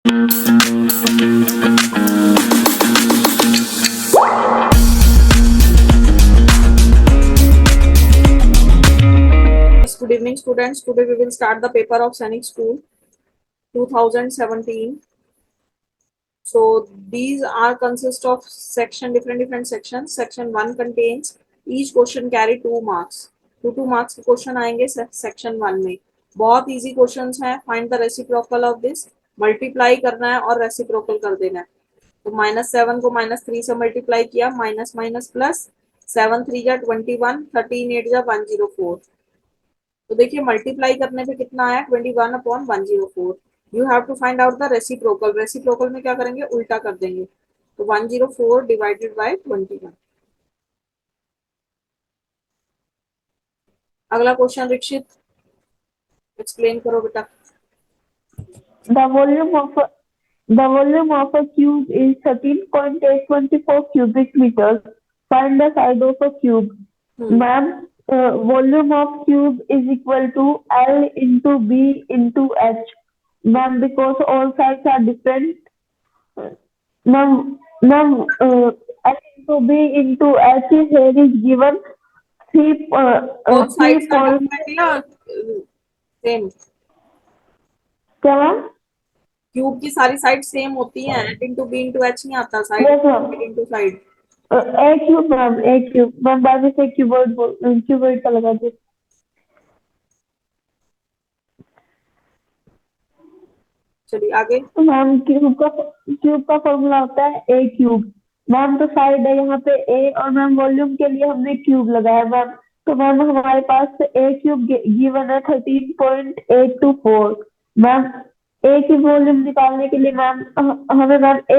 Good evening, students. Today we will start the paper of Sainik School 2017. So these are consist of section, different sections. Section 1 contains each question carry 2 marks. 2 marks के question आएंगे section 1 में. बहुत easy questions हैं. Find the reciprocal of this. Multiply करना है और reciprocal कर देना है. तो -7 को -3 से मल्टीप्लाई किया, माइनस माइनस प्लस, 7 3 जा 21, 13 8 जा 104. तो देखिए मल्टीप्लाई करने पे कितना आया, 21/104. You have to find out the reciprocal. Reciprocal में क्या करेंगे, उल्टा कर देंगे. तो 104 डिवाइडेड बाय 21. अगला क्वेश्चन दीक्षित एक्सप्लेन करो बेटा. The volume of a cube is 13.824 cubic meters. Find the side of a cube. Ma'am, volume of cube is equal to L into B into H. Ma'am, because all sides are different. Ma'am, L into B into H is here is given 3 all sides are different या same? क्या ma'am? Cube की सारी side same होती हैं. L into B into H नहीं आता. Side into side. A cube ma'am, A cube ma'am. बाद में से क्यूबॉइड का लगा दे. चलिए आगे. मैम क्यूब का फॉर्मूला होता है A क्यूब. मैम तो साइड है यहाँ पे A और मैम वॉल्यूम के लिए हमने क्यूब लगाया मैम. तो मैम हमारे पास A क्यूब गिवन है 13.824. मैम A की वॉल्यूम निकालने के लिए मैम हमें मैम A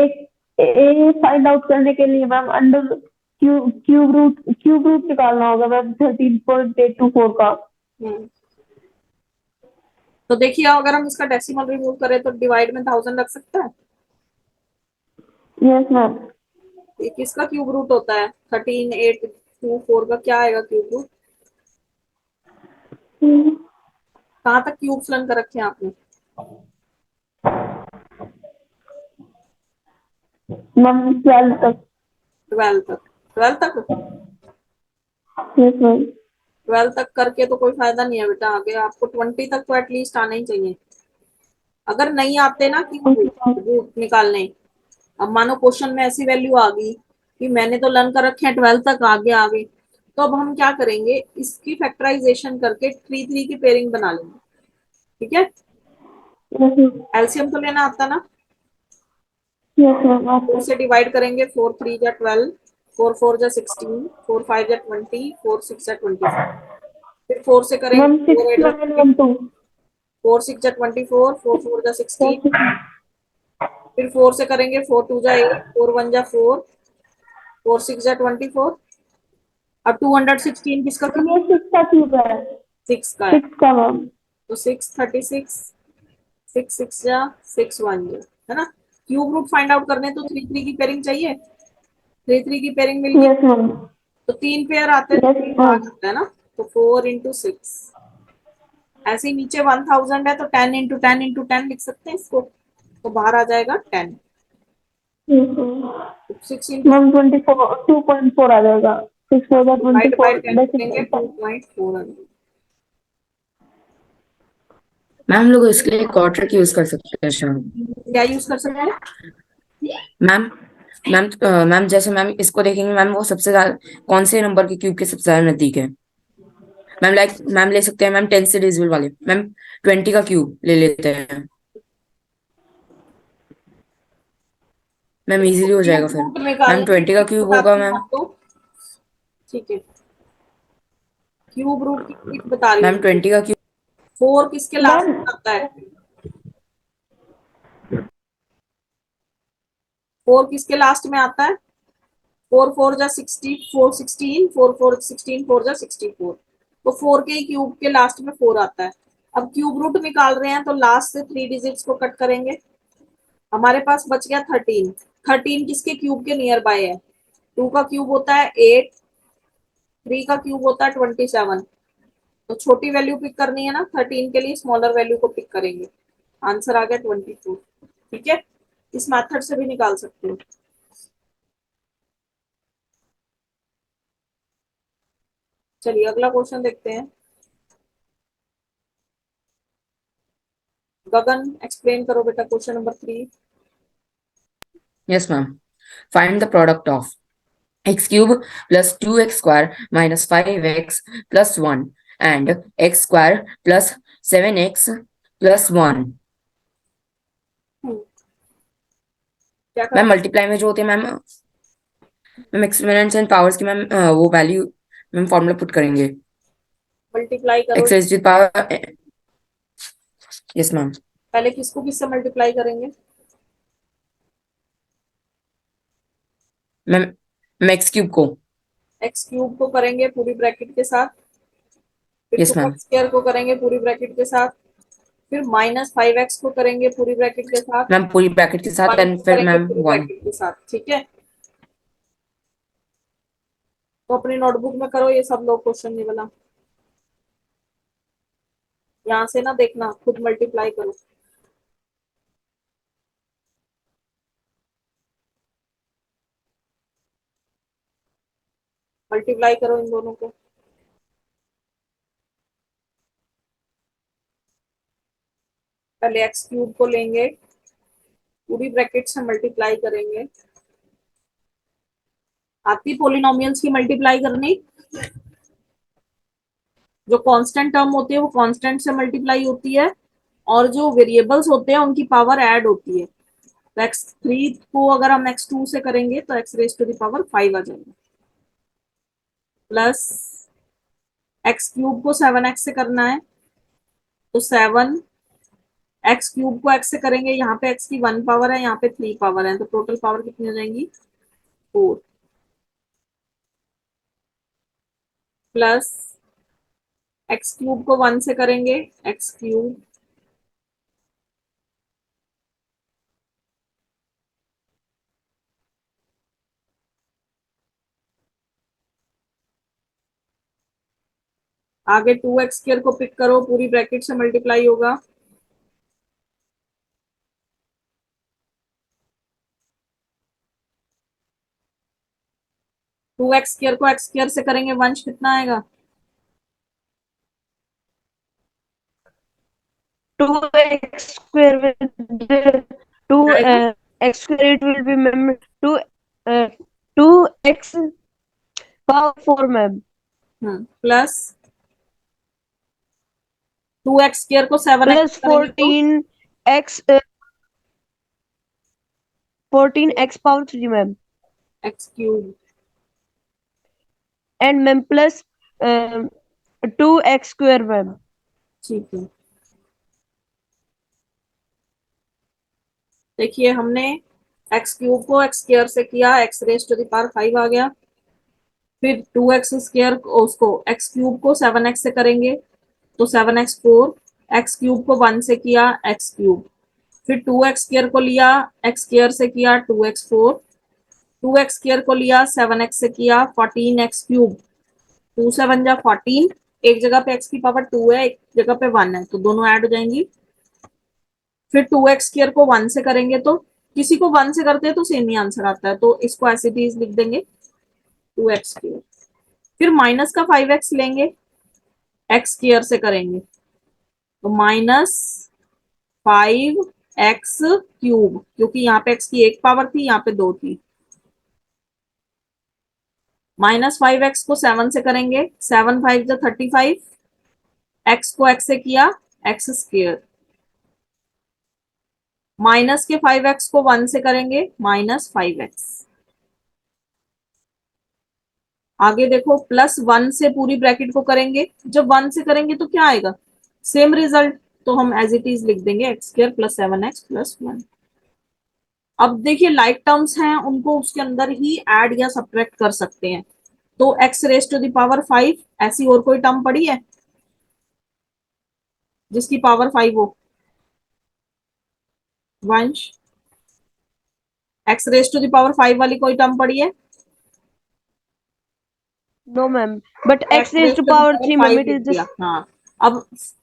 फाइंड आउट करने के लिए मैम अंडर क्यूब रूट निकालना होगा मैम 13.824 का. तो देखिए अगर हम इसका डेसिमल रिमूव करें तो डिवाइड में 1000 लग सकता है. Yes ma'am. ये किसका क्यूब रूट होता है? 13824 का क्या आएगा क्यूब रूट? कहाँ तक क्यूब्स लर्न कर रखे हैं आपने? मैम 12 तक. 12 तक. 12 तक. Yes ma'am. 12 तक करके तो कोई फायदा नहीं है बेटा. आगे आपको 20 तक तो एटलीस्ट आना ही चाहिए. अगर नहीं आते ना क्यूब रूट निकालने, अब मानो क्वेश्चन में ऐसी वैल्यू आ गई कि मैंने तो लर्न कर रखे हैं 12 तक, आगे तो अब हम क्या करेंगे, इसकी फैक्टराइजेशन करके 3 की पेयरिंग बना लेंगे. ठीक है. एलसीएम तो लेना आता ना. Yes ma'am. 4 से डिवाइड करेंगे. 4 3 जा 12, 4 4 जा 16, 4 5 जा 20, 4 6 जा 24. फिर 4 से करेंगे 4 6 जा 24, 4 4 जा 16. फिर 4 से करेंगे 4 2 जा 8, 4 1 जा 4, 4 6 जा 24. अब 216 किसका क्यूब? 6 का है. तो 6 36, 6 6 जा 6 1 जा, है ना. क्यूब रूट फाइंड आउट करने तो 3 की पेयरिंग चाहिए. 3 की पेयरिंग मिल गई. तो 3 पेयर आते हैं, 3 भाग आता है ना. तो 4 into 6. ऐसे ही नीचे 1000 है तो 10 into 10 into 10 लिख सकते हैं इसको. तो बाहर आ जाएगा 10. 6 into 2.4 आ जाएगा. 6 होगा 24. 2.4. मैम लोग इसके लिए क्वाड्रेट यूज कर सकते हैं शायद. क्या यूज कर सकते हैं मैम जैसे मैम इसको देखेंगे मैम, वो सबसे ज्यादा कौन से नंबर के क्यूब के सबसे ज्यादा नजदीक है. मैम ले सकते हैं मैम 10 से डिविजिबल वाले. मैम 20 का क्यूब ले लेते हैं मैम, इजीली हो जाएगा फिर. मैम 20 का क्यूब होगा मैम. ठीक है. क्यूब रूट की बता रही हूँ मैम 20 का क्यूब. 4 किसके लास्ट में आता है? 4 किसके लास्ट में आता है? 4 4 जा 60, 4 16, 4 4 16, 4 जा 64. तो 4 के क्यूब के लास्ट में 4 आता है. अब क्यूब रूट निकाल रहे हैं तो लास्ट से 3 डिजिट्स को कट करेंगे. हमारे पास बच गया 13. 13 किसके क्यूब के नियर बाय है? 2 का क्यूब होता है 8, 3 का क्यूब होता है 27. तो छोटी वैल्यू पिक करनी है ना. 13 के लिए स्मॉलर वैल्यू को पिक करेंगे. आंसर आ गया 24. ठीक है, इस मेथड से भी निकाल सकते हो। चलिए अगला क्वेश्चन देखते हैं। गगन एक्सप्लेन करो बेटा question number 3। Yes, ma'am. Find the product of x cube plus 2x square minus 5x plus 1 and x square plus 7x plus 1. क्या मैम करना मल्टीप्लाई में जो होते हैं मैम एक्सपोनेंट्स एंड पावर्स की मैम वो वैल्यू मैम फॉर्मूला पुट करेंगे। Multiply करो। X raise to power. Yes ma'am. पहले किसको किससे मल्टीप्लाई करेंगे? मैम मैम एक्स क्यूब को। एक्स क्यूब को करेंगे पूरी ब्रैकेट के साथ, फिर yes two ma'am. X square को करेंगे पूरी ब्रैकेट के साथ, फिर माइनस 5x को करेंगे पूरी ब्रैकेट के साथ, मैम पूरी ब्रैकेट के साथ 1 एंड को फिर करेंगे मैम पूरी 1। ब्रैकेट के साथ। ठीक है, तो अपनी नोटबुक में करो ये सब लोग क्वेश्चन ये वाला, यहाँ से ना देखना, खुद मल्टीप्लाई करो। मल्टीप्लाई करो इन दोनों को। पहले एक्स क्यूब को लेंगे, पूरी ब्रैकेट से मल्टीप्लाई करेंगे। आती पोलिनोमियल्स की मल्टीप्लाई करनी, जो कांस्टेंट टर्म होती है वो कांस्टेंट से मल्टीप्लाई होती है, और जो वेरिएबल्स होते हैं उनकी पावर ऐड होती है। तो x3 को अगर हम x2 से करेंगे तो x raise to the power 5 आ जाएगा, प्लस एक्स क्यूब को 7x से करना है तो 7, एक्स क्यूब को x से करेंगे, यहाँ पे x की 1 पावर है, यहाँ पे 3 पावर है, तो टोटल पावर कितनी हो जाएंगी 4, प्लस एक्स क्यूब को 1 से करेंगे, एक्स क्यूब आगे 2x स्क्वायर को पिक करो, पूरी ब्रैकेट से मल्टीप्लाई होगा, टू एक्स स्क्वायर को एक्स स्क्वायर से करेंगे, वंश कितना आएगा 2x square with the 2 आएगा x square, it will be ma'am 2x power 4 ma'am, plus 2x square को 7x plus करेंगे तो 14x 14x power 3 ma'am, x cube, and ma'am plus 2x square ma'am. ठीक है। देखिए हमने एक्स क्यूब को x square से किया, x raise to the power 5 आ गया, फिर 2x स्क्वायर उसको एक्स क्यूब को 7x से करेंगे तो 7x 4, एक्स क्यूब को 1 से किया एक्स क्यूब, फिर 2x स्क्वायर को लिया एक्स स्क्वायर से किया 2x 4, 2x स्क्वायर को लिया 7x से किया 14x क्यूब, 2 से 1 जा 14, एक जगह पे x की पावर 2 है, एक जगह पे 1 है, तो दोनों ऐड हो जाएंगी। फिर 2x स्क्वायर को 1 से करेंगे, तो किसी को 1 से करते हैं तो सेम ही आंसर आता है, तो इसको ऐसे भी लिख देंगे 2x स्क्वायर। फिर माइनस का 5x लेंगे, एक्स स्क्वायर से करेंगे तो माइनस 5x क्यूब, क्योंकि यहाँ पे x की 1 पावर थी, यहाँ पे 2 थी, माइनस 5x को 7 से करेंगे, 7 5 जो 35, x को x से किया एक्स स्क्वायर, माइनस के 5x को 1 से करेंगे माइनस 5x, आगे देखो प्लस 1 से पूरी ब्रैकेट को करेंगे, जब 1 से करेंगे तो क्या आएगा सेम रिजल्ट, तो हम एज इट इज लिख देंगे x square plus 7x plus 1। अब देखिए लाइक टर्म्स हैं उनको उसके अंदर ही ऐड या सब्ट्रैक्ट कर सकते हैं, तो x raise to the power 5, ऐसी और कोई टर्म पड़ी है जिसकी पावर 5 हो वंश? X raise to the power 5 वाली कोई टर्म पड़ी है? No ma'am, but x raised to power 3 ma'am, 5 it लिख is दिया। just हाँ, अब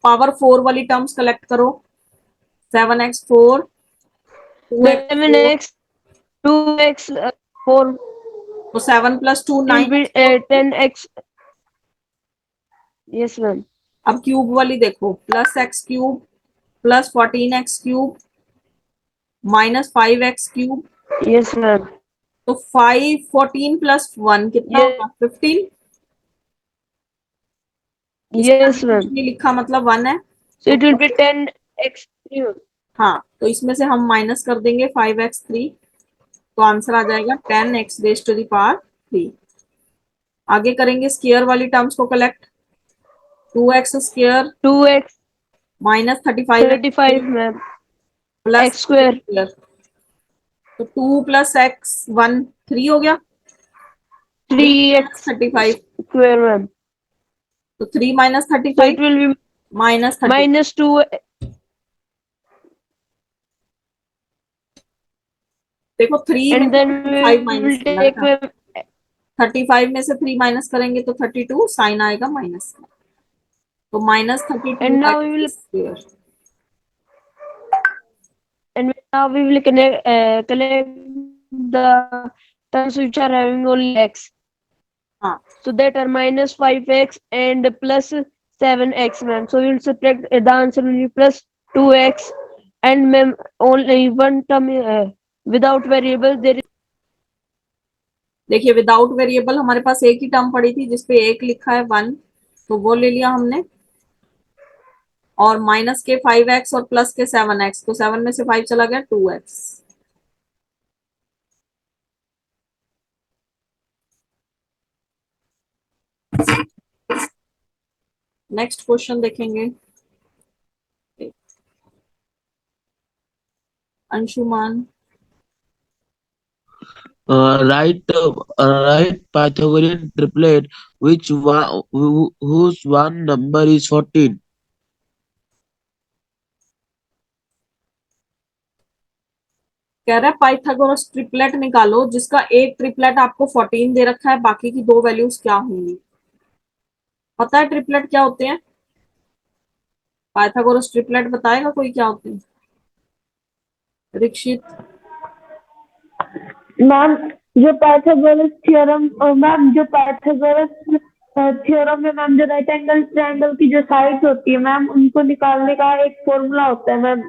पावर 4 वाली टर्म्स कलेक्ट करो, 7x 4 2x 7x 2x 4 तो 7 plus 2 will 9। be 10x. Yes ma'am. अब क्यूब वाली देखो, plus x cube plus 14x cube minus 5x cube. Yes ma'am. तो 5 14 प्लस 1 कितना Yes. होगा 15। Yes इसमें कुछ ma'am. नहीं लिखा मतलब 1 है। So it will be 10x 3. हाँ, तो इसमें से हम माइनस कर देंगे 5x3, तो आंसर आ जाएगा 10x raise to the power 3। आगे करेंगे स्क्वायर वाली टर्म्स को collect. 2x square 2x minus 35 35 ma'am. Plus X square. Square, तो 2 प्लस एक्स 1 3 हो गया। 3x 35, square ma'am. तो 3 minus So it 35 will be minus 30। minus 2. देखो 3 में And से then 35 we माइनस will करना take था, 35 में से 3 माइनस करेंगे तो 32, साइन आएगा माइनस का, तो minus 32 and now we x will square. collect the terms which are having only x. हाँ, So that are minus 5x and plus 7x ma'am. So we will subtract the answer will be plus 2x and ma'am only one term without variable there is. देखिए without variable हमारे पास एक ही term पड़ी थी जिसपे एक लिखा है 1, तो वो ले लिया हमने। और माइनस के 5x और प्लस के 7x, तो 7 में से 5 चला गया 2x। नेक्स्ट क्वेश्चन देखेंगे। Anshuman, Write Pythagorean triplet whose one number is 14. कह रहा है पाइथागोरस ट्रिपलेट निकालो जिसका एक ट्रिपलेट आपको 14 दे रखा है, बाकी की दो वैल्यूज क्या होंगी। पता है ट्रिपलेट क्या होते हैं? पाइथागोरस ट्रिपलेट बताएगा कोई क्या होते हैं? दीक्षित, मैम जो पाइथागोरस थ्योरम मैम जो पाइथागोरस थ्योरम में मैम जो राइट एंगल ट्रायंगल की जो साइड्स होती है मैम उनको निकालने का एक फॉर्मूला होता है मैम।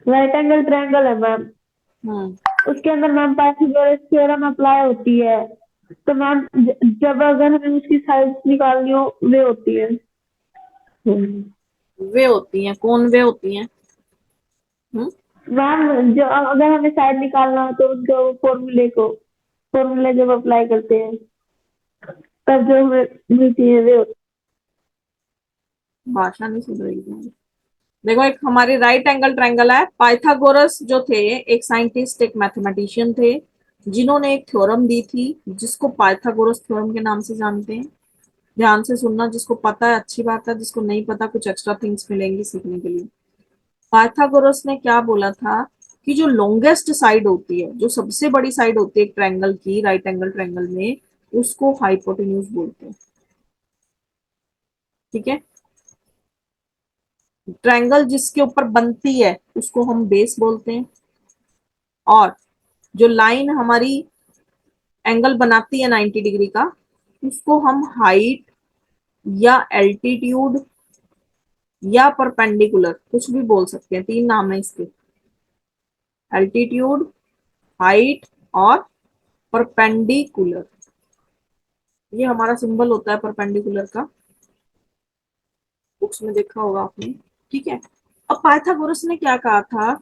राइट एंगल ट्रायंगल है मैम, उसके अंदर मैम पाइथागोरस थ्योरम अप्लाई होती है। तो मैम जब अगर हमें उसकी साइड्स निकालनी हो वे होती है। वे होती हैं, कौन वे होती हैं? मैम जो अगर हमें साइड निकालना हो तो उनको फॉर्मूले जब अप्लाई करते हैं तब जो हमें मिलती है वे होती भाषा नहीं सुन रही है। देखो एक हमारी राइट एंगल ट्रायंगल है। पाइथागोरस जो थे एक साइंटिस्ट, एक मैथमेटिशियन थे जिन्होंने एक थ्योरम दी थी जिसको पाइथागोरस थ्योरम के नाम से जानते हैं। ध्यान से सुनना, जिसको पता है अच्छी बात है, जिसको नहीं पता कुछ एक्स्ट्रा थिंग्स मिलेंगी सीखने के लिए। पाइथागोरस ने क्या बोला था कि जो लॉन्गेस्ट साइड होती है, जो सबसे बड़ी साइड होती है एक ट्रायंगल की, राइट एंगल ट्रायंगल में, उसको हाइपोटेन्यूज बोलते हैं। ठीक है, ट्रायंगल जिसके ऊपर बनती है उसको हम बेस बोलते हैं, और जो लाइन हमारी एंगल बनाती है 90 डिग्री का उसको हम हाइट या एल्टीट्यूड या परपेंडिकुलर कुछ भी बोल सकते हैं। तीन नाम है इसके, एल्टीट्यूड, हाइट और परपेंडिकुलर। ये हमारा सिंबल होता है परपेंडिकुलर का, बुक्स में देखा होगा आपने। ठीक है, अब पाइथागोरस ने क्या कहा था,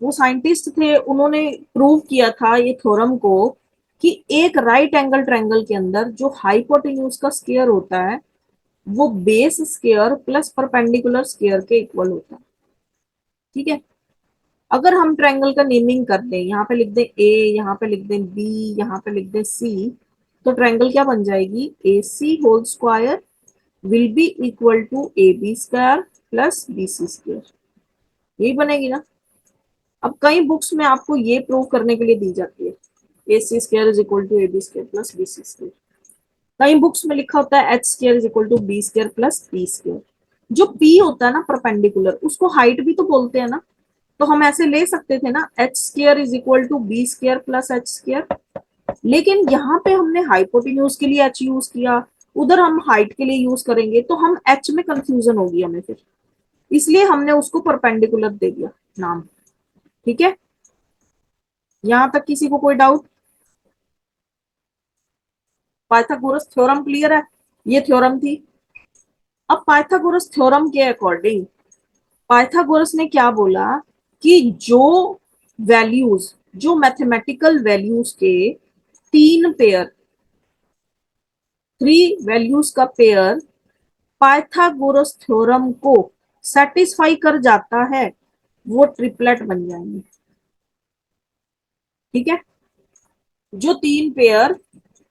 वो साइंटिस्ट थे, उन्होंने प्रूव किया था ये थ्योरम को कि एक राइट एंगल ट्रायंगल के अंदर जो हाइपोटेन्यूज का स्क्वायर होता है वो base square plus perpendicular square के इक्वल होता है। ठीक है, अगर हम ट्रायंगल का नेमिंग कर दें, यहाँ पे लिख दें ए, यहाँ पे लिख दें बी, यहाँ पे लिख दें सी, तो ट्रायंगल क्या बन जाएगी, A C whole square will be equal to A B square plus B C square. यही बनेगी ना। अब कई बुक्स में आपको ये प्रूव करने के लिए दी जाती है A C square is equal to A B square plus B C square. कई बुक्स में लिखा होता है H square is equal to B square plus P square. जो पी होता है ना परपेंडिकुलर, उसको हाइट भी तो बोलते हैं ना, तो हम ऐसे ले सकते थे ना, H square is equal to B square plus H square, लेकिन यहाँ पे हमने हाइपोटेन्यूज के लिए एच यूज किया, उधर हम हाइट के लिए यूज करेंगे तो हम एच में कंफ्यूजन होगी हमें फिर, इसलिए हमने उसको परपेंडिकुलर दे दिया नाम। ठीक है, यहां तक किसी को कोई डाउट? पाइथागोरस थ्योरम क्लियर है? ये थ्योरम थी। अब पाइथागोरस थ्योरम के अकॉर्डिंग पाइथागोरस ने क्या बोला कि जो वैल्यूज, जो मैथमेटिकल वैल्यूज के तीन पेयर, थ्री वैल्यूज का पेयर पाइथागोरस थ्योरम को सेटिस्फाई कर जाता है, वो ट्रिपलेट बन जाएंगे। ठीक है, जो तीन पेयर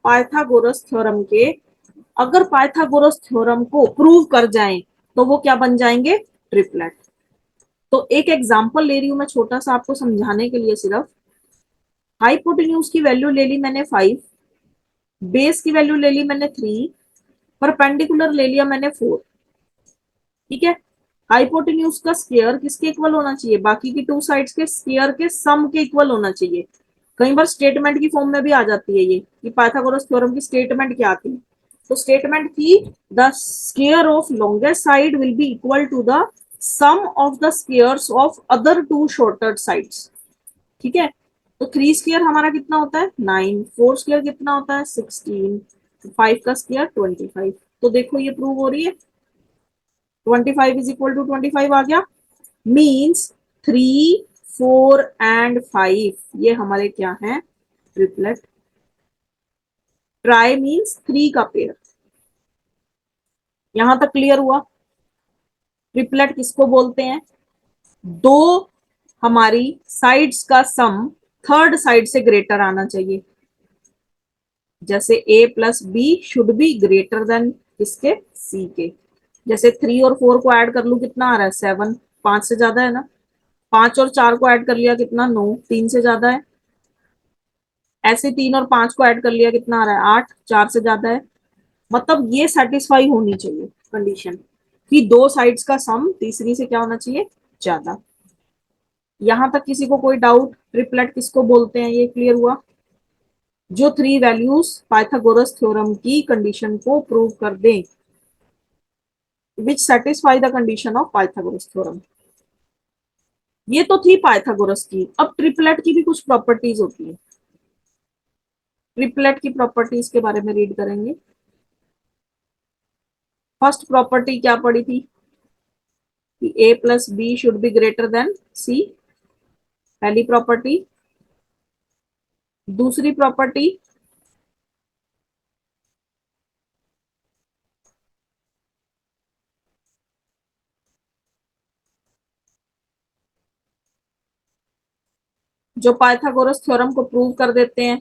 पाइथागोरस थ्योरम के अगर पाइथागोरस थ्योरम को प्रूव कर जाएं तो वो क्या बन जाएंगे? ट्रिपलेट। तो एक एग्जांपल ले रही हूं मैं छोटा सा आपको समझाने के लिए, सिर्फ हाइपोटेन्यूज की वैल्यू ले ली मैंने 5, बेस की वैल्यू ले ली मैंने 3, परपेंडिकुलर ले लिया मैंने 4। ठीक है, हाइपोटेन्यूज का स्क्वायर किसके इक्वल होना चाहिए? बाकी की टू साइड्स के स्क्वायर के सम के इक्वल होना चाहिए। कई बार स्टेटमेंट की फॉर्म में भी आ जाती है ये कि पाइथागोरस थ्योरम की स्टेटमेंट क्या थी। तो स्टेटमेंट थी the square of longest side will be equal to the sum of the squares of other two shorter sides. ठीक है, तो 3 स्क्वायर हमारा कितना होता है? 9, 4 स्क्वायर कितना होता है? 16, 5 का स्क्वायर 25। तो देखो ये प्रूव हो रही है, 25 इज इक्वल टू 25 आ गया। मीन्स 3, 4 एंड 5 ये हमारे क्या है? ट्रिपलेट। ट्राई मीन्स 3 का पेयर। यहां तक क्लियर हुआ? ट्रिपलेट किसको बोलते हैं? दो हमारी साइड्स का सम थर्ड साइड से ग्रेटर आना चाहिए। जैसे a plus B should be greater than किसके? c के। जैसे 3 और 4 को ऐड कर लू कितना आ रहा है? 7, 5 से ज्यादा है ना। 5 और 4 को ऐड कर लिया कितना? 9, 3 से ज्यादा है। ऐसे 3 और 5 को ऐड कर लिया कितना आ रहा है? 8, 4 से ज्यादा है। मतलब ये सेटिस्फाई होनी चाहिए कंडीशन कि दो साइड्स का सम तीसरी से क्या होना चाहिए? ज्यादा। यहां तक किसी को कोई डाउट? ट्रिपलेट किसको बोलते हैं ये क्लियर हुआ? जो थ्री वैल्यूज पाइथागोरस थ्योरम की कंडीशन को प्रूव कर दें, विच satisfy the condition of Pythagoras theorem. ये तो थी पाइथागोरस की। अब ट्रिपलेट की भी कुछ प्रॉपर्टीज होती है। ट्रिपलेट की प्रॉपर्टीज के बारे में रीड करेंगे। फर्स्ट प्रॉपर्टी क्या पड़ी थी कि a plus B should be greater than c, पहली प्रॉपर्टी। दूसरी प्रॉपर्टी जो पाइथागोरस थ्योरम को प्रूव कर देते हैं,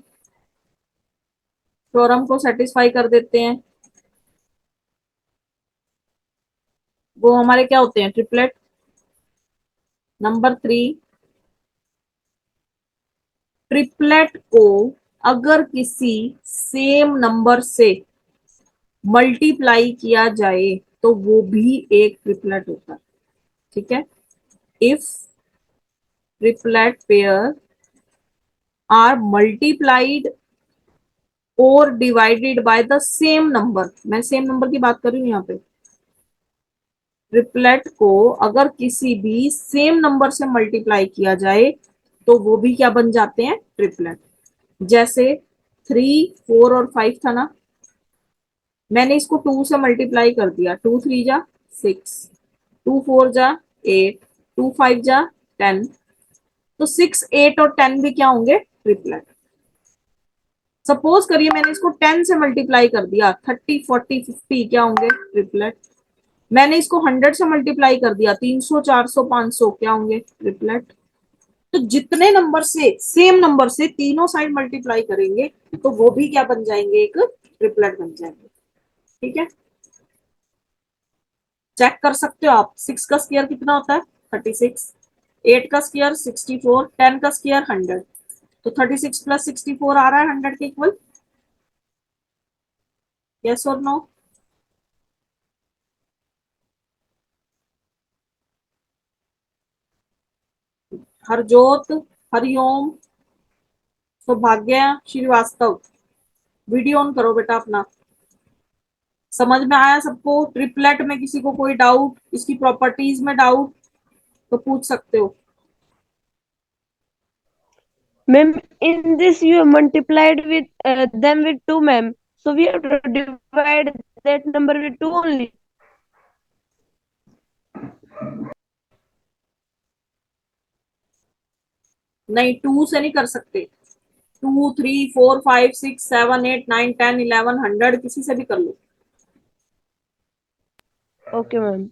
थ्योरम को सेटिस्फाई कर देते हैं, वो हमारे क्या होते हैं? ट्रिपलेट। नंबर 3, ट्रिपलेट को अगर किसी सेम नंबर से मल्टीप्लाई किया जाए तो वो भी एक ट्रिपलेट होता है। ठीक है, if triplet pair are multiplied और divided by the same number, मैं सेम नंबर की बात कर रही हूं यहाँ पे। ट्रिपलेट को अगर किसी भी सेम नंबर से मल्टीप्लाई किया जाए तो वो भी क्या बन जाते हैं? ट्रिपलेट। जैसे 3, 4 और 5 था ना, मैंने इसको 2 से मल्टीप्लाई कर दिया, 2 3 जा 6, 2 4 जा 8, 2 5 जा 10। तो 6, 8 और 10 भी क्या होंगे? ट्रिपलेट। सपोज करिए मैंने इसको 10 से मल्टीप्लाई कर दिया, 30, 40, 50 क्या होंगे? ट्रिपलेट। मैंने इसको 100 से मल्टीप्लाई कर दिया, 300, 400, 500 क्या होंगे? ट्रिपलेट। तो जितने नंबर से, सेम नंबर से तीनों साइड मल्टीप्लाई करेंगे तो वो भी क्या बन जाएंगे? एक ट्रिपलेट बन जाएंगे। ठीक है, चेक कर सकते हो आप। 6 का स्क्वायर कितना होता है? 36, 8 का स्क्वायर 64, 10 का स्क्वायर 100। तो 36 प्लस 64 आ रहा है 100 के इक्वल। यस और नो? हरजोत, हरिओम, सौभाग्य, श्रीवास्तव। वीडियो ऑन करो बेटा अपना। समझ में आया सबको? ट्रिपलेट में किसी को कोई डाउट, इसकी प्रॉपर्टीज में डाउट तो पूछ सकते हो। Ma'am, in this you multiplied with them with 2, ma'am. So we have to divide that number with 2 only. नहीं, 2 से नहीं कर सकते। 2, 3, 4, 5, 6, 7, 8, 9, 10, 11, 100 किसी से भी कर लो। Okay, ma'am.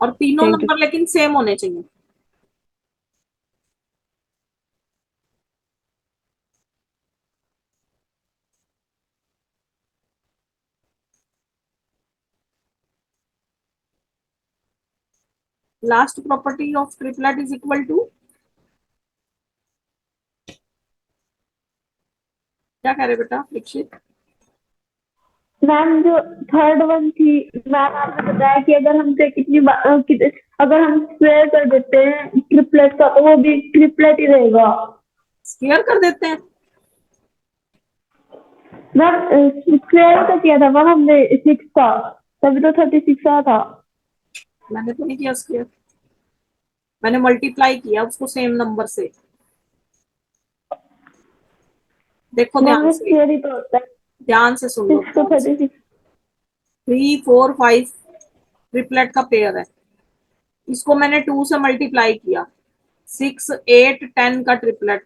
और तीनों Thank you. नंबर लेकिन सेम होने चाहिए। Last property of triplet is equal to, क्या कह रहे बेटा दीक्षित? मैम जो थर्ड वन थी, मैम आपने बताया कि अगर हमसे अगर हम स्क्वायर कर देते हैं ट्रिपलेट का तो वो भी ट्रिपलेट ही रहेगा। स्क्वायर कर देते हैं। मैम स्क्वायर का किया था मैम हमने 6 का, तभी तो 36 आया था। मैंने तो नहीं किया स्क्वायर, मैंने मल्टीप्लाई किया उसको सेम नंबर से। देखो मैम ध्यान वो से, स्क्वायर ही तो होता है। ध्यान से सुन लो 6 को ध्यान से। 36। 3, 4, 5 ट्रिपलेट का पेयर है, इसको मैंने 2 से मल्टीप्लाई किया। 6, 8, 10 का ट्रिपलेट,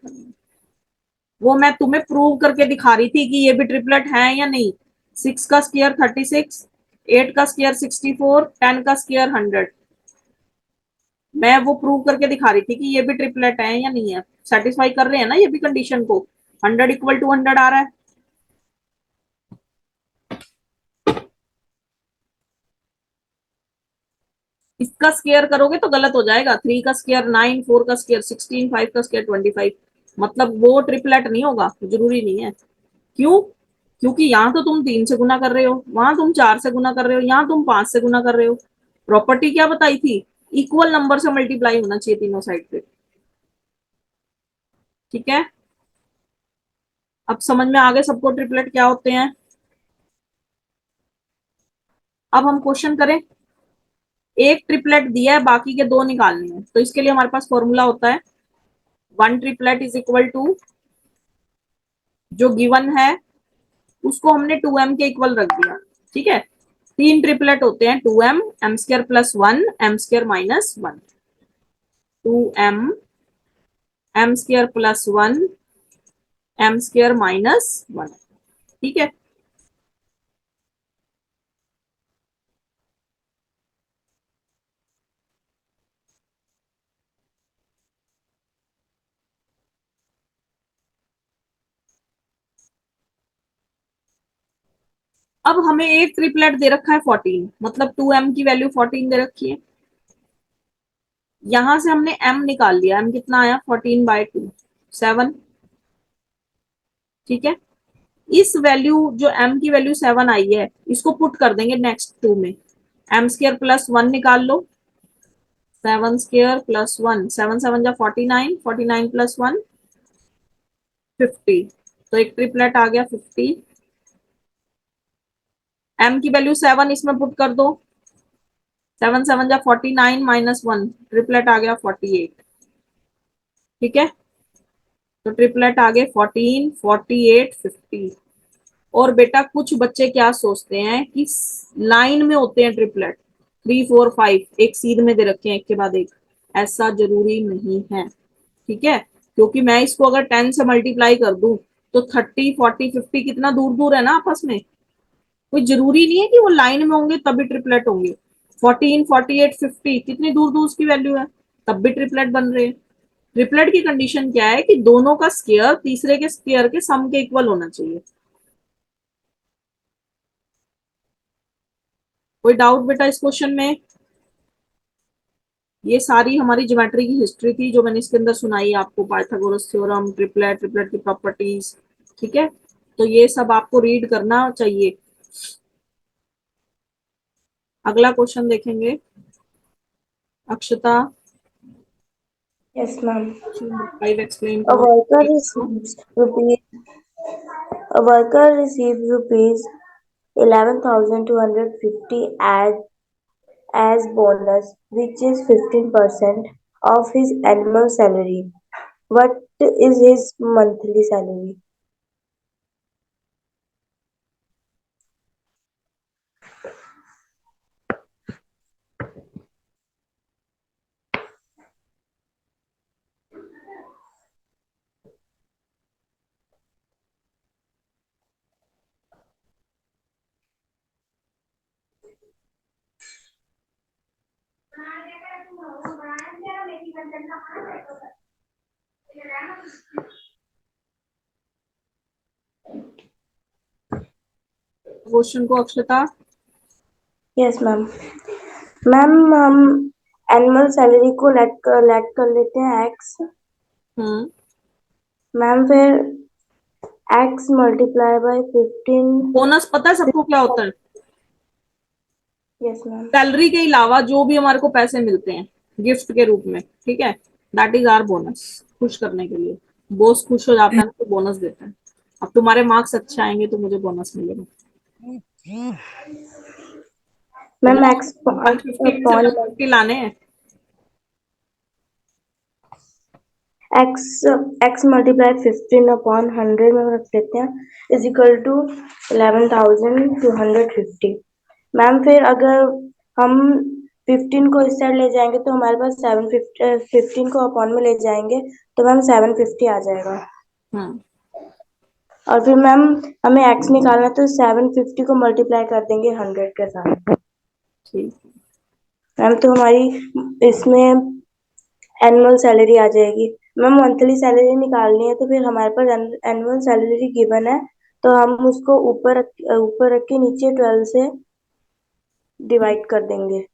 वो मैं तुम्हें प्रूव करके दिखा रही थी कि ये भी ट्रिपलेट है या नहीं। 6 का स्क्वायर 36, 8 का स्क्वायर 64, 10 का स्क्वायर 100। मैं वो प्रूव करके दिखा रही थी कि ये भी ट्रिपलेट है या नहीं है। सेटिस्फाई कर रहे हैं ना ये भी कंडीशन को? 100 इक्वल टू 100 आ रहा है। इसका स्क्वायर करोगे तो गलत हो जाएगा। 3 का स्क्वायर 9, 4 का स्क्वायर 16, 5 का स्क्वायर 25, मतलब वो ट्रिपलेट नहीं होगा, जरूरी नहीं है। क्यों? क्योंकि यहाँ तो तुम 3 से गुना कर रहे हो, वहां तुम 4 से गुना कर रहे हो, यहाँ तुम 5 से गुना कर रहे हो। प्रॉपर्टी क्या बताई थी? इक्वल नंबर से मल्टीप्लाई होना चाहिए तीनों साइड पे। ठीक है, अब समझ में आ गए सबको ट्रिपलेट क्या होते हैं? अब हम क्वेश्चन करें। एक ट्रिपलेट दिया है, बाकी के 2 निकालने हैं, तो इसके लिए हमारे पास फॉर्मूला होता है 1 ट्रिपलेट इज इक्वल टू, जो गिवन है उसको हमने 2m के इक्वल रख दिया। ठीक है, 3 ट्रिपलेट होते हैं 2m, m square plus 1, m square minus 1। 2m, m square plus 1, m square minus 1। ठीक है, अब हमें एक ट्रिपलेट दे रखा है 14, मतलब 2m की वैल्यू 14 दे रखी है। यहां से हमने m निकाल लिया, m कितना आया 14/2, 7। ठीक है, इस वैल्यू जो m की वैल्यू 7 आई है इसको पुट कर देंगे नेक्स्ट 2 में। m स्क्वायर प्लस 1 निकाल लो, 7 स्क्वायर प्लस 1, 7 7 जा 49, 49 प्लस 1 50, तो एक ट्रिपलेट आ गया 50। m की वैल्यू 7 इसमें पुट कर दो, 7 7 जा 49 माइनस 1, ट्रिपलेट आ गया 48। ठीक है, तो ट्रिपलेट आ गए 14, 48, 50। और बेटा कुछ बच्चे क्या सोचते हैं कि लाइन में होते हैं ट्रिपलेट, 3, 4, 5 एक सीध में दे रखे हैं एक के बाद एक। ऐसा जरूरी नहीं है। ठीक है, क्योंकि मैं इसको अगर 10 से मल्टीप्लाई कर दूं तो 30, 40, 50 कितना दूर दूर है ना आपस में। कोई जरूरी नहीं है कि वो लाइन में होंगे तभी ट्रिपलेट होंगे। 14, 48, 50 कितनी दूर दूर उसकी वैल्यू है, तब भी ट्रिपलेट बन रहे हैं। ट्रिपलेट की कंडीशन क्या है कि दोनों का स्क्वायर तीसरे के स्क्वायर के सम के इक्वल होना चाहिए। कोई डाउट बेटा इस क्वेश्चन में? ये सारी हमारी ज्योमेट्री की हिस्ट्री थी जो मैंने इसके अंदर सुनाई आपको, पाइथागोरस थ्योरम, ट्रिपलेट, ट्रिपलेट की प्रॉपर्टीज। ठीक है, तो ये सब आपको रीड करना चाहिए। अगला क्वेश्चन देखेंगे। अक्षता, Yes, ma'am. Question number 5 explain A करो। worker receives rupees. A worker receives rupees 11,250 as bonus, which is 15% of his annual salary. What is his monthly salary? Question को अक्षता। Yes, ma'am. मैम हम annual salary को late कर लेते हैं x. Ma'am फिर x multiply by 15। Bonus पता है सबको क्या होता है? Yes ma'am. सैलरी के अलावा जो भी हमारे को पैसे मिलते हैं गिफ्ट के रूप में, ठीक है, दैट इज आवर बोनस। खुश करने के लिए बॉस खुश हो जाता है ना, तो बोनस देता है। अब तुम्हारे मार्क्स अच्छे आएंगे तो मुझे बोनस मिलेगा। मैम एक्स 150 से 150 लाने हैं। एक्स एक्स मल्टीप्लाई 15 अपॉन 100 में रख देते हैं इज इक्वल टू 11,250। मैम फिर अगर हम 15 को इस साइड ले जाएंगे तो हमारे पास 15 को अपॉन में ले जाएंगे तो मैम 750 आ जाएगा। और फिर मैम हमें एक्स निकालना है तो 750 को मल्टीप्लाई कर देंगे 100 के साथ। ठीक मैम तो हमारी इसमें एनुअल सैलरी आ जाएगी। मैम मंथली सैलरी निकालनी है तो फिर हमारे पास एनुअल सैलरी गिवन है तो हम उसको ऊपर रख के नीचे 12 से डिवाइड कर देंगे।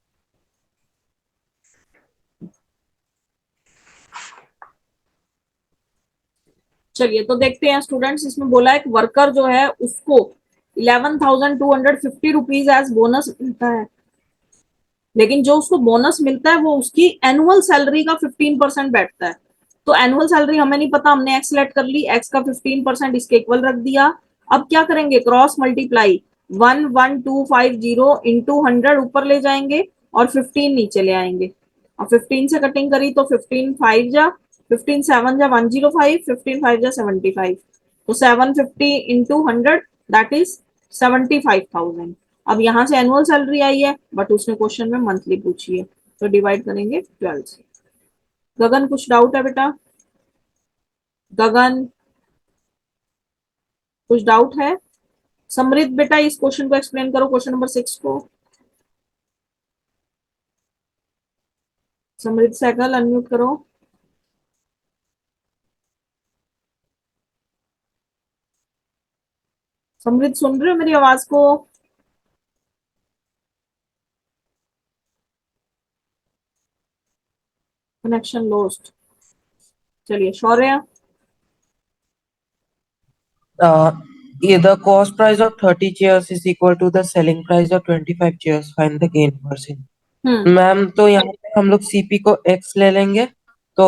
चलिए तो देखते हैं स्टूडेंट्स। इसमें बोला एक वर्कर जो है उसको 11,250 रुपीज एज बोनस मिलता है, लेकिन जो उसको बोनस मिलता है वो उसकी एनुअल सैलरी का 15% बैठता है। तो एनुअल सैलरी हमें नहीं पता, हमने एक्स लेट कर ली, एक्स का 15% इसके इक्वल रख दिया। अब क्या करेंगे, क्रॉस मल्टीप्लाई 11250 इंटू 100 ऊपर ले जाएंगे और 15 नीचे ले आएंगे। और 15 से कटिंग करी तो 15 5 जा 15 7 जा 105, 15 5 जा 75, तो 750 इंटू 100 दैट इज 75,000। अब यहाँ से एनुअल सैलरी आई है बट उसने क्वेश्चन में मंथली पूछी है, तो डिवाइड करेंगे 12 से। गगन कुछ डाउट है बेटा? गगन कुछ डाउट है? समृद्ध बेटा इस क्वेश्चन को एक्सप्लेन करो, क्वेश्चन नंबर 6 को। समृद्ध सहगल अनम्यूट करो। समृद्ध सुन रहे हो मेरी आवाज को? Connection lost. चलिए शौर्य। The cost price of 30 chairs is equal to the selling price of 25 chairs. Find the gain percent. Ma'am तो यहाँ पे हम लोग सीपी को x ले लेंगे तो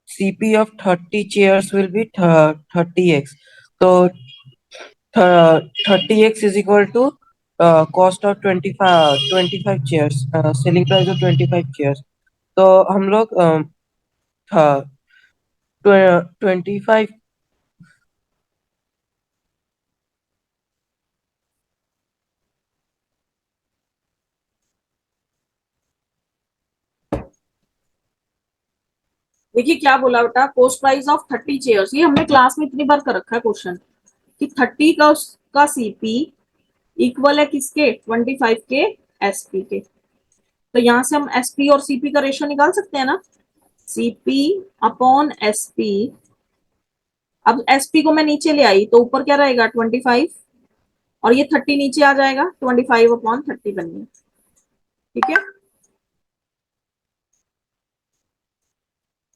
CP of 30 chairs will be 30x. तो 30x is equal to cost of 25 chairs, selling price of 25 chairs. तो हम लोग 25 देखिए क्या बोला बेटा, कॉस्ट प्राइस ऑफ 30 चेयर्स। ये हमने क्लास में इतनी बार कर रखा है क्वेश्चन कि 30 का सीपी इक्वल है किसके, 25 के एसपी के। तो यहां से हम एसपी और सीपी का रेशियो निकाल सकते हैं ना, सीपी अपॉन एसपी। अब एसपी को मैं नीचे ले आई तो ऊपर क्या रहेगा 25 और ये 30 नीचे आ जाएगा, 25 अपॉन 30 बन गया। ठीक है,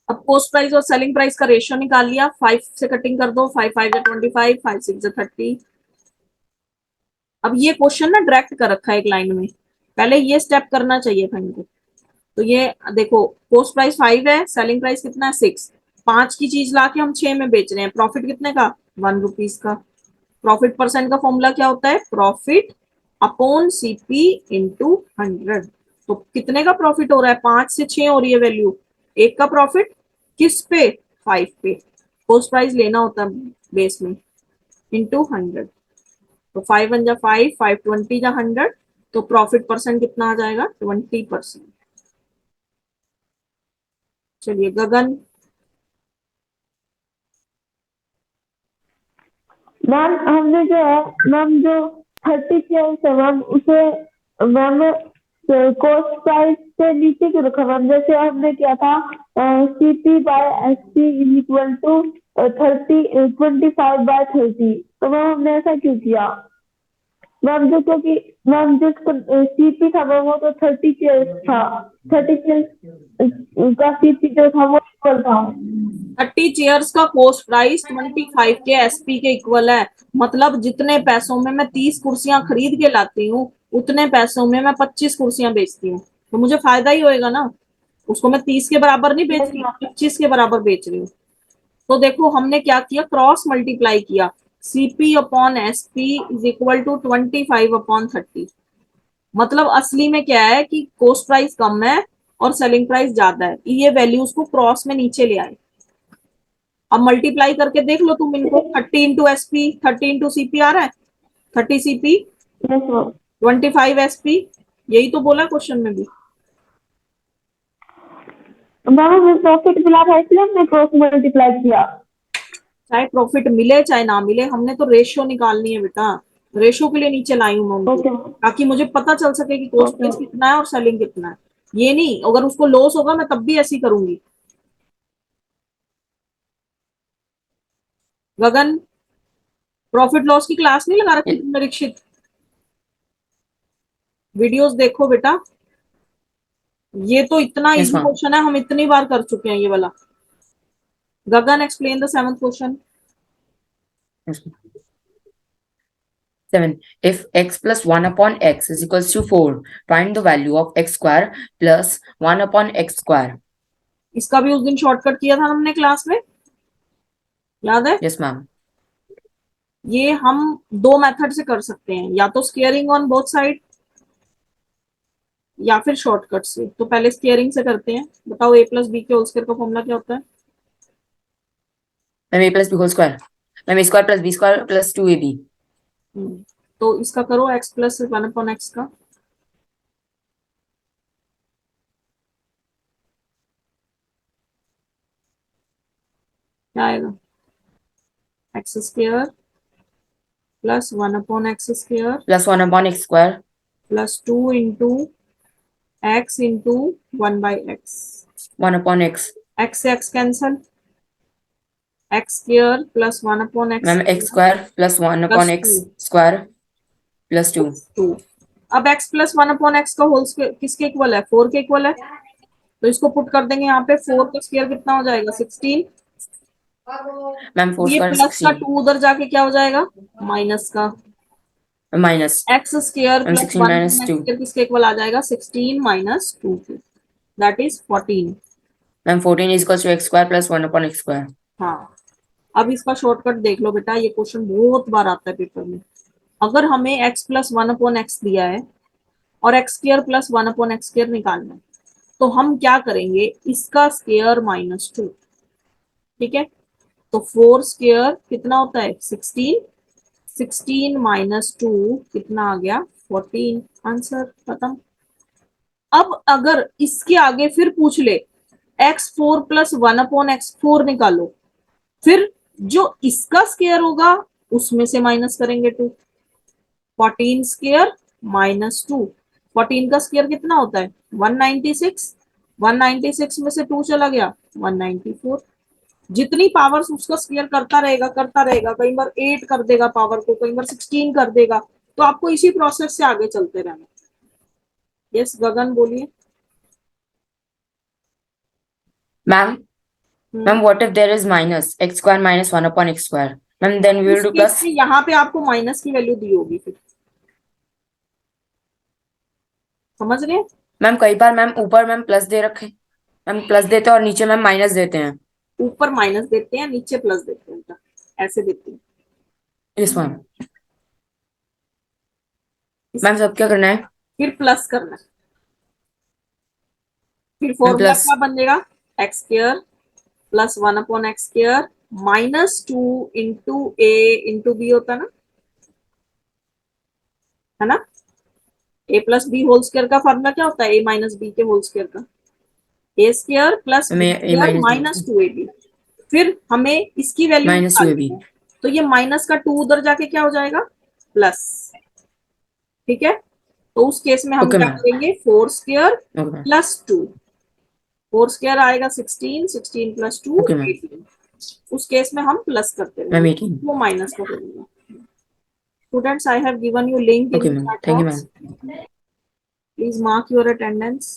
अब कॉस्ट प्राइस और सेलिंग प्राइस का रेशियो निकाल लिया, 5 से कटिंग कर दो, 5 5 25, 5 6 30। अब ये क्वेश्चन ना डायरेक्ट कर रखा है एक लाइन में, पहले ये स्टेप करना चाहिए था इनको। तो ये देखो कॉस्ट प्राइस 5 है, सेलिंग प्राइस कितना है 6, 5 की चीज लाके हम 6 में बेच रहे हैं, प्रॉफिट कितने का 1 रुपीज का। प्रॉफिट परसेंट का फॉर्मूला क्या होता है, प्रॉफिट अपॉन सीपी इंटू 100। तो कितने का प्रॉफिट हो रहा है, 5 से 6 हो रही है वैल्यू, एक का प्रॉफिट किस पे 5 पे, कॉस्ट प्राइस लेना होता है बेस में इंटू 100। तो 5 वन जा 5, 5 20 जा 100, तो प्रॉफिट परसेंट कितना आ जाएगा 20%। चलिए गगन। मैम हमने जो है मैम जो 30 शेयर है मैम उसे मैम कॉस्ट प्राइस से नीचे क्यों रखा मैम, जैसे हमने किया था CP by SP is equal to 25/30, तो मैम हमने ऐसा क्यों किया मैम, जो क्योंकि मैम जो CP था मैम वो तो 30 शेयर था, 30 शेयर का CP जो था वो इक्वल था। 30 चेयर्स का कॉस्ट प्राइस 25 के एसपी के इक्वल है, मतलब जितने पैसों में मैं 30 कुर्सियां खरीद के लाती हूँ उतने पैसों में मैं 25 कुर्सियां बेचती हूँ, तो मुझे फायदा ही होएगा ना। उसको मैं 30 के बराबर नहीं बेच रही, 25 के बराबर बेच रही हूँ। तो देखो हमने क्या किया, क्रॉस मल्टीप्लाई किया, CP upon SP is equal to 25/30। मतलब असली में क्या है कि कॉस्ट प्राइस कम है और सेलिंग प्राइस ज्यादा है, ये वैल्यूज को क्रॉस में नीचे ले आए। अब मल्टीप्लाई करके देख लो तुम इनको, 30 इंटू एसपी 30 इंटू सीपी आ रहा है, 30 सीपी यस मैम 25 एसपी, यही तो बोला क्वेश्चन में भी। मैम हमें प्रॉफिट मिला था इसलिए हमने क्रॉस मल्टीप्लाई किया। चाहे प्रॉफिट मिले चाहे ना मिले, हमने तो रेशियो निकालनी है बेटा, रेशियो के लिए नीचे लाई हूं मैं उनको, ओके ताकि मुझे पता चल सके कि कॉस्ट प्राइस कितना है और सेलिंग कितना है। ये नहीं अगर उसको लॉस होगा मैं तब भी ऐसी करूंगी। गगन, प्रॉफिट लॉस की क्लास नहीं लगा रखी तुमने दीक्षित, वीडियोस देखो बेटा, ये तो इतना Yes, इजी ma'am. क्वेश्चन है, हम इतनी बार कर चुके हैं ये वाला। Gagan explain the 7th question. Yes, ma'am. 7. If x plus 1 upon x is equals to 4, find the value of x square plus 1 upon x square. इसका भी उस दिन शॉर्टकट किया था हमने क्लास में, याद है? Yes, ma'am. ये हम दो मेथड से कर सकते हैं, या तो स्केयरिंग ऑन बोथ साइड या फिर शॉर्टकट से। तो पहले स्केयरिंग से करते हैं। बताओ a प्लस बी के होल स्क्वायर का फॉर्मूला क्या होता है? Ma'am, a plus b whole square. Ma'am, a square plus b square plus 2ab. तो इसका करो x प्लस 1 अपॉन एक्स का, क्या आएगा, x square plus 1 upon x square Plus 1 upon x square. Plus 2 into x into 1 by x. 1 upon x. X से x cancel, x square plus 1 upon x Ma'am, x square plus 1 upon plus x square plus 2. 2। अब x plus 1 upon x का whole square किसके equal है, 4 के equal है, तो इसको put कर देंगे यहाँ पे, 4 का स्क्वायर कितना हो जाएगा 16, Ma'am, 4 ये square is प्लस का 16. 2 उधर जाके क्या हो जाएगा माइनस का, Minus. X square Ma'am, plus 16 1 minus x 2. Square किसके इक्वल आ जाएगा 16 माइनस 2 के, that is 14। Ma'am, 14 is equals to x square plus 1 upon x square. हाँ, अब इसका शॉर्टकट देख लो बेटा, ये क्वेश्चन बहुत बार आता है पेपर में। अगर हमें x प्लस 1 अपॉन एक्स दिया है और x square plus 1 upon x square निकालना है, तो हम क्या करेंगे, इसका स्क्वायर माइनस 2, ठीक है। तो 4 स्क्वायर कितना होता है 16, 16 माइनस 2 कितना आ गया 14, आंसर खत्म। अब अगर इसके आगे फिर पूछ ले x4 प्लस 1 अपॉन x4 निकालो, फिर जो इसका स्क्वायर होगा उसमें से माइनस करेंगे 2, 14 स्क्वायर माइनस 2, 14 का स्क्वायर कितना होता है 196, 196 में से 2 चला गया 194। जितनी पावर्स उसका स्क्वायर करता रहेगा, कई बार 8 कर देगा पावर को, कई बार 16 कर देगा, तो आपको इसी प्रोसेस से आगे चलते रहना। यस गगन बोलिए। Ma'am, ma'am, what if there is minus x square minus 1 upon x square? Ma'am, then we will इस do केस plus. में यहाँ पे आपको माइनस की वैल्यू दी होगी, फिर समझ रहे हैं? मैम कई बार मैम ऊपर मैम प्लस दे रखे, मैम प्लस देते हैं और नीचे मैम माइनस देते हैं। ऊपर माइनस देते हैं, नीचे प्लस देते हैं, उल्टा ऐसे देते हैं। Yes ma'am. मैम सब क्या करना है? फिर प्लस करना है। फिर फॉर्मूला प्लस क्या बनेगा? X square plus 1 x square -2 into A into B होता ना, है ना? A plus B whole square का फॉर्मूला क्या होता है? ए माइनस बी के होल स्क्वायर का, A square plus B square minus 2ab। फिर हमें इसकी वैल्यू माइनस 2ab, तो ये माइनस का 2 उधर जाके क्या हो जाएगा? प्लस। ठीक है, तो उस केस में हम Okay, क्या ma'am. करेंगे? 4 square okay ma'am, plus 2, 4 square आएगा 16, 16 प्लस 2 Okay, ma'am. 18। उस केस में हम प्लस करते मैम रहेंगे, 18। वो माइनस कर देंगे। Students, I have given you link okay in ma'am, chat thank you box. Ma'am. Please mark your attendance.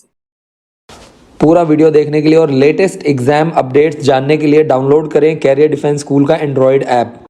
पूरा वीडियो देखने के लिए और लेटेस्ट एग्जाम अपडेट्स जानने के लिए डाउनलोड करें कैरियर डिफेंस स्कूल का एंड्रॉयड ऐप।